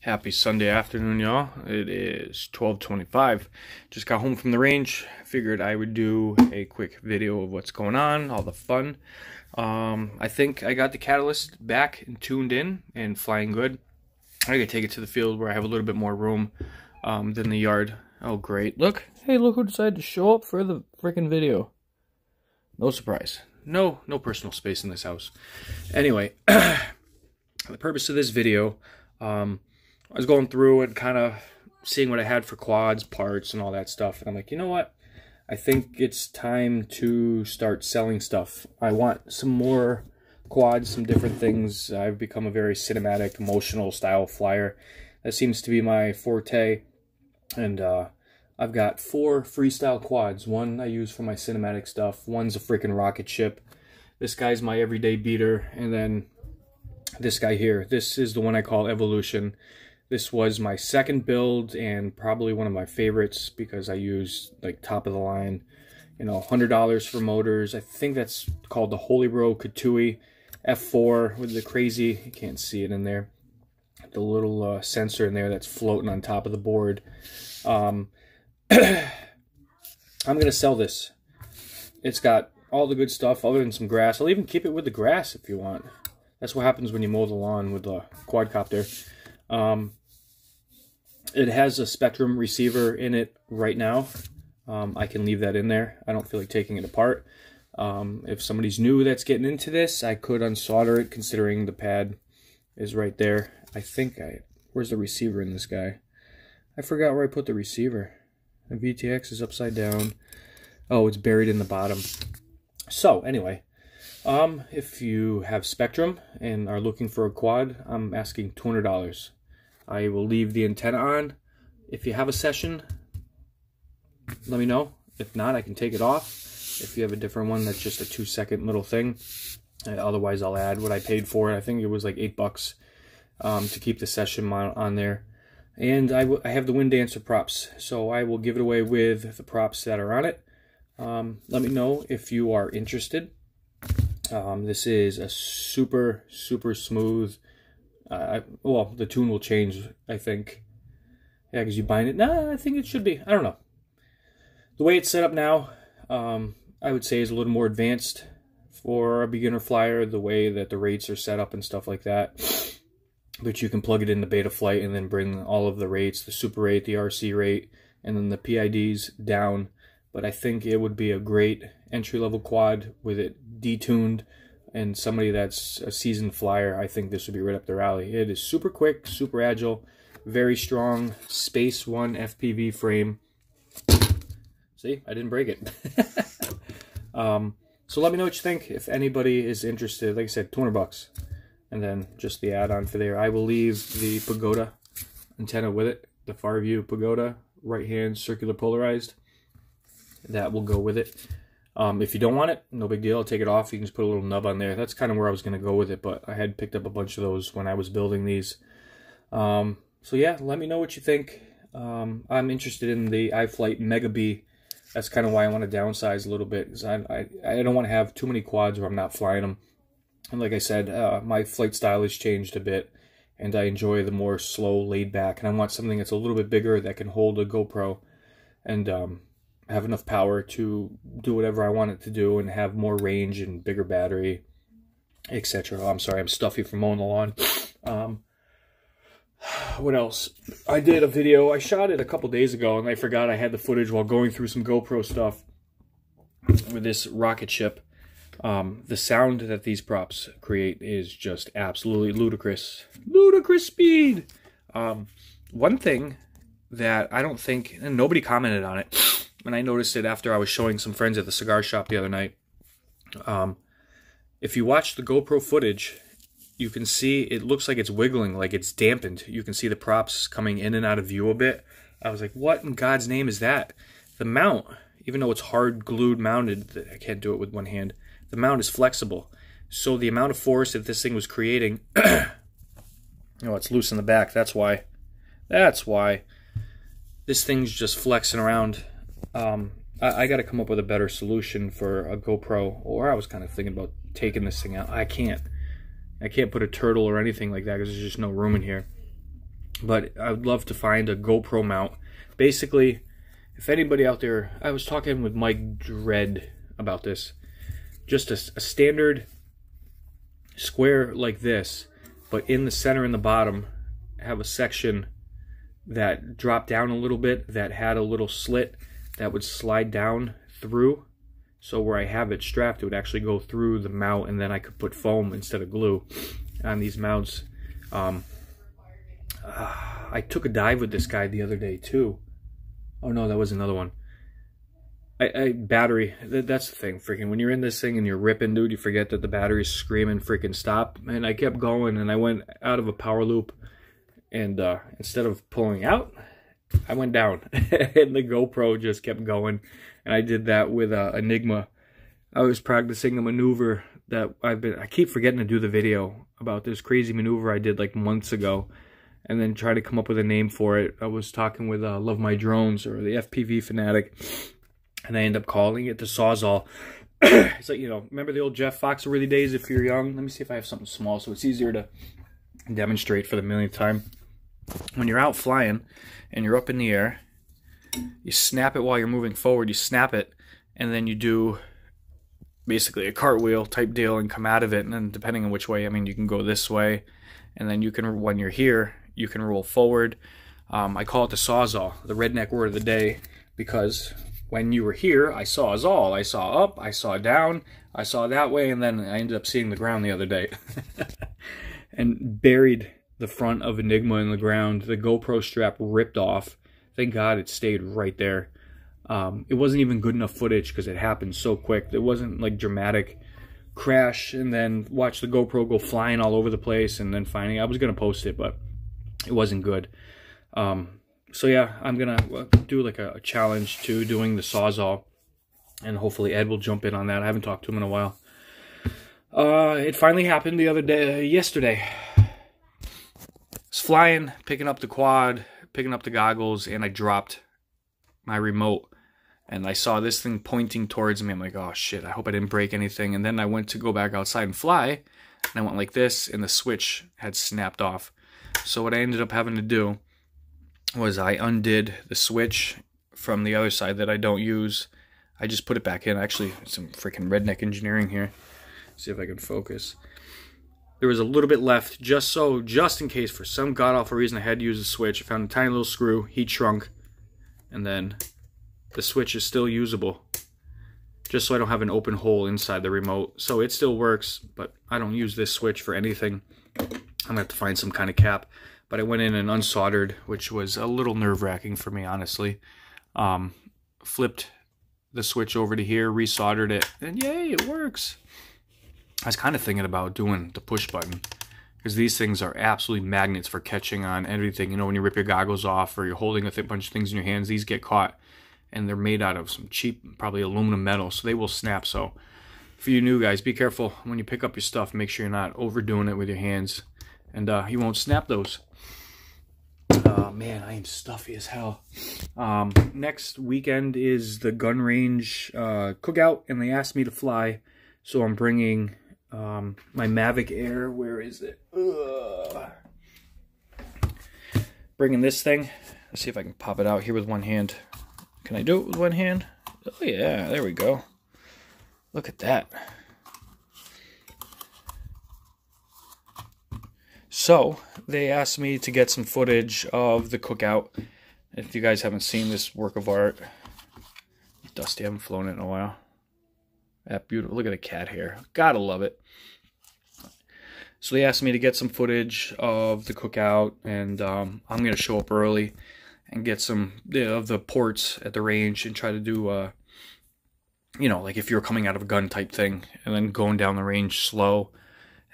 Happy Sunday afternoon, y'all. It is 12:25. Just got home from the range. Figured I would do a quick video of what's going on, all the fun. I think I got the catalyst back and tuned in and flying good. I gotta take it to the field where I have a little bit more room than the yard. Oh, great. Look. Hey, look who decided to show up for the freaking video. No surprise. No personal space in this house. Anyway, the purpose of this video, I was going through and kind of seeing what I had for quads, parts, and all that stuff. And I'm like, you know what? I think it's time to start selling stuff. I want some more quads, some different things. I've become a very cinematic, emotional style flyer. That seems to be my forte. And I've got 4 freestyle quads. One I use for my cinematic stuff. One's a freaking rocket ship. This guy's my everyday beater. And then this guy here. This is the one I call Evolution. This was my second build and probably one of my favorites because I use like top of the line, you know, $100 for motors. I think that's called the Holy Bro Katui F4 with the crazy, you can't see it in there, the little sensor in there that's floating on top of the board. I'm going to sell this. It's got all the good stuff other than some grass. I'll even keep it with the grass if you want. That's what happens when you mow the lawn with the quadcopter. It has a Spectrum receiver in it right now. I can leave that in there. I don't feel like taking it apart. If somebody's new that's getting into this, I could unsolder it considering the pad is right there. I think where's the receiver in this guy? I forgot where I put the receiver. The VTX is upside down. Oh, it's buried in the bottom. So anyway, if you have Spectrum and are looking for a quad, I'm asking $200. I will leave the antenna on. If you have a session, let me know. If not, I can take it off. If you have a different one, that's just a 2-second little thing. Otherwise, I'll add what I paid for it. I think it was like $8 to keep the session on there. And I have the Wind Dancer props, so I will give it away with the props that are on it. Let me know if you are interested. This is a super smooth. Well, the tune will change, I think. Yeah, because you bind it. Nah, I think it should be. I don't know. The way it's set up now, I would say is a little more advanced for a beginner flyer. The way that the rates are set up and stuff like that. But you can plug it into Beta Flight and then bring all of the rates, the Super rate, the RC rate, and then the PIDs down. But I think it would be a great entry-level quad with it detuned. And somebody that's a seasoned flyer, I think this would be right up their alley. It is super quick, super agile, very strong Space One FPV frame. See, I didn't break it. So let me know what you think. If anybody is interested, like I said, $200. And then just the add-on for there. I will leave the Pagoda antenna with it. The far view Pagoda, right hand, circular polarized. That will go with it. If you don't want it, no big deal. I'll take it off. You can just put a little nub on there. That's kind of where I was going to go with it, but I had picked up a bunch of those when I was building these. So yeah, let me know what you think. I'm interested in the iFlight Mega B. That's kind of why I want to downsize a little bit, because I don't want to have too many quads where I'm not flying them. And like I said, my flight style has changed a bit, and I enjoy the more slow, laid back. And I want something that's a little bit bigger that can hold a GoPro and have enough power to do whatever I want it to do and have more range and bigger battery, etc. Oh, I'm sorry, I'm stuffy from mowing the lawn. What else? I did a video. I shot it a couple days ago, and I forgot I had the footage while going through some GoPro stuff with this rocket ship. The sound that these props create is just absolutely ludicrous. Ludicrous speed! One thing that I don't think, and nobody commented on it, and I noticed it after I was showing some friends at the cigar shop the other night. If you watch the GoPro footage, you can see it looks like it's wiggling, like it's dampened. You can see the props coming in and out of view a bit. I was like, what in God's name is that? The mount, even though it's hard glued mounted, I can't do it with one hand, the mount is flexible. So the amount of force that this thing was creating, oh, it's loose in the back, that's why. That's why. This thing's just flexing around. I got to come up with a better solution for a GoPro, or I was kind of thinking about taking this thing out. I can't put a turtle or anything like that because there's just no room in here. But I would love to find a GoPro mount. Basically, if anybody out there, I was talking with Mike Dredd about this. Just a standard square like this, but in the center and the bottom have a section that dropped down a little bit, that had a little slit that would slide down through. So where I have it strapped, it would actually go through the mount, and then I could put foam instead of glue on these mounts. I took a dive with this guy the other day too. Oh no, that was another one. Battery, that's the thing. Freaking, when you're in this thing and you're ripping, dude, you forget that the battery's screaming freaking stop. And I kept going, and I went out of a power loop, and instead of pulling out, I went down. And the GoPro just kept going. And I did that with Enigma. I was practicing a maneuver that I keep forgetting to do the video about this crazy maneuver I did like months ago, and then try to come up with a name for it. I was talking with Love My Drones, or the FPV Fanatic, and I ended up calling it the Sawzall. It's like, you know, remember the old Jeff Foxworthy days if you're young? Let me see if I have something small so it's easier to demonstrate for the millionth time. When you're out flying and you're up in the air, you snap it while you're moving forward. You snap it, and then you do basically a cartwheel type deal and come out of it. And then depending on which way, I mean, you can go this way, and then you can, when you're here, you can roll forward. I call it the Sawzall, the redneck word of the day, because when you were here, I saw us all. I saw up, I saw down, I saw that way, and then I ended up seeing the ground the other day. And buried the front of Enigma in the ground. The GoPro strap ripped off. Thank God it stayed right there. It wasn't even good enough footage because it happened so quick. It wasn't like dramatic crash and then watch the GoPro go flying all over the place and then finding. I was going to post it, but it wasn't good. So yeah, I'm going to do like a challenge to doing the Sawzall, and hopefully Ed will jump in on that. I haven't talked to him in a while. It finally happened the other day, yesterday. I was flying, picking up the quad, picking up the goggles, and I dropped my remote. And I saw this thing pointing towards me. I'm like, oh shit, I hope I didn't break anything. And then I went to go back outside and fly, and I went like this, and the switch had snapped off. So what I ended up having to do was I undid the switch from the other side that I don't use. I just put it back in. Actually, some freaking redneck engineering here. See if I can focus. There was a little bit left, just in case for some god-awful reason I had to use the switch. I found a tiny little screw, heat shrunk, and then the switch is still usable, just so I don't have an open hole inside the remote. So it still works, but I don't use this switch for anything. I'm gonna have to find some kind of cap. But I went in and unsoldered, which was a little nerve-wracking for me, honestly. Flipped the switch over to here, resoldered it, and yay, it works. I was kind of thinking about doing the push button, because these things are absolutely magnets for catching on everything. You know, when you rip your goggles off or you're holding a bunch of things in your hands, these get caught, and they're made out of some cheap, probably aluminum metal, so they will snap. So for you new guys, be careful when you pick up your stuff. Make sure you're not overdoing it with your hands, and you won't snap those. Man, I am stuffy as hell. Next weekend is the gun range cookout, and they asked me to fly, so I'm bringing my Mavic Air. Where is it? Bringing this thing. Let's see if I can pop it out here with one hand. Can I do it with one hand? Oh yeah, there we go. Look at that. So, they asked me to get some footage of the cookout. If you guys haven't seen this work of art, Dusty, I haven't flown it in a while. That beautiful, look at the cat hair. Gotta love it. So they asked me to get some footage of the cookout, and I'm going to show up early and get some of the ports at the range and try to do, you know, like if you're coming out of a gun type thing, and then going down the range slow.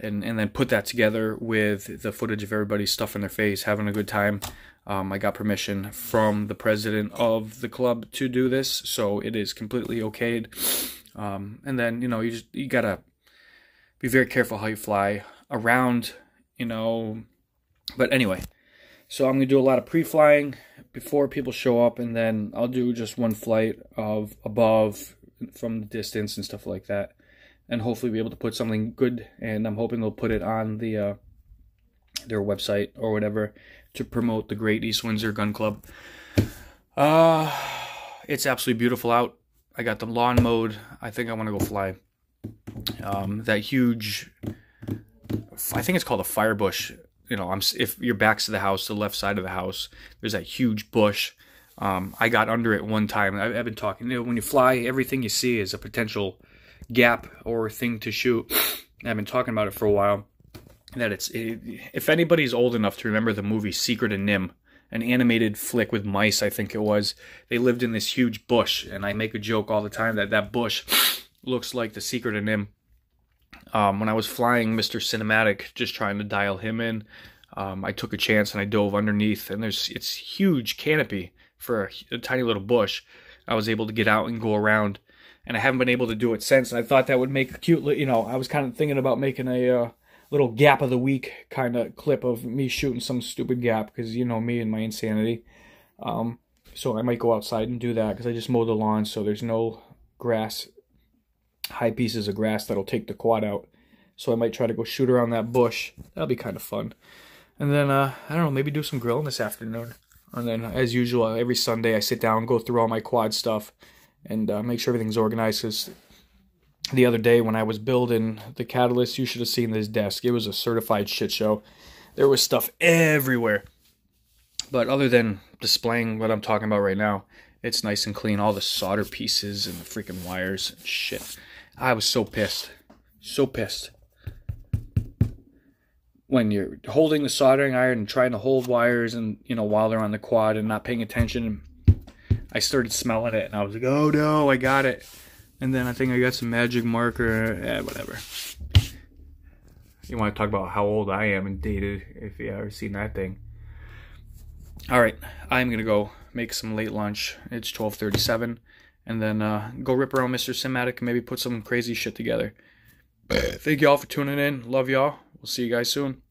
And then put that together with the footage of everybody stuffing their face, having a good time. I got permission from the president of the club to do this, so it is completely okayed. And then, you know, you gotta be very careful how you fly around, you know. But anyway, so I'm gonna do a lot of pre-flying before people show up, and then I'll do just one flight of above from the distance and stuff like that. And hopefully be able to put something good, and I'm hoping they'll put it on the their website or whatever to promote the Great East Windsor Gun Club. It's absolutely beautiful out. I got the lawn mowed. I think I want to go fly. That huge, I think it's called a fire bush. You know, if your back's to the house, the left side of the house, there's that huge bush. I got under it one time. I've been talking, you know, when you fly, everything you see is a potential gap or thing to shoot. I've been talking about it for a while. That if anybody's old enough to remember the movie Secret of Nim, an animated flick with mice, I think it was, they lived in this huge bush, and I make a joke all the time that bush looks like the Secret of Nim. When I was flying Mr. Cinematic, just trying to dial him in, I took a chance and I dove underneath, and it's huge canopy for a tiny little bush. I was able to get out and go around, and I haven't been able to do it since. And I thought that would make a cute, you know, I was kind of thinking about making a little gap of the week kind of clip of me shooting some stupid gap, because you know me and my insanity. So I might go outside and do that, because I just mowed the lawn, so there's no grass, high pieces of grass that'll take the quad out. So I might try to go shoot around that bush. That'll be kind of fun. And then, I don't know, maybe do some grilling this afternoon. And then, as usual, every Sunday I sit down, go through all my quad stuff, and make sure everything's organized. Because the other day when I was building the Catalyst, you should have seen this desk. It was a certified shit show. There was stuff everywhere. But other than displaying what I'm talking about right now, it's nice and clean. All the solder pieces and the freaking wires and shit. I was so pissed. So pissed. When you're holding the soldering iron and trying to hold wires, and you know, while they're on the quad and not paying attention, I started smelling it and I was like, oh no, I got it. And then I think I got some magic marker, whatever. You want to talk about how old I am and dated, if you ever seen that thing. Alright, I'm going to go make some late lunch. It's 12:37. And then go rip around Mr. Cinematic and maybe put some crazy shit together. Thank y'all for tuning in. Love y'all. We'll see you guys soon.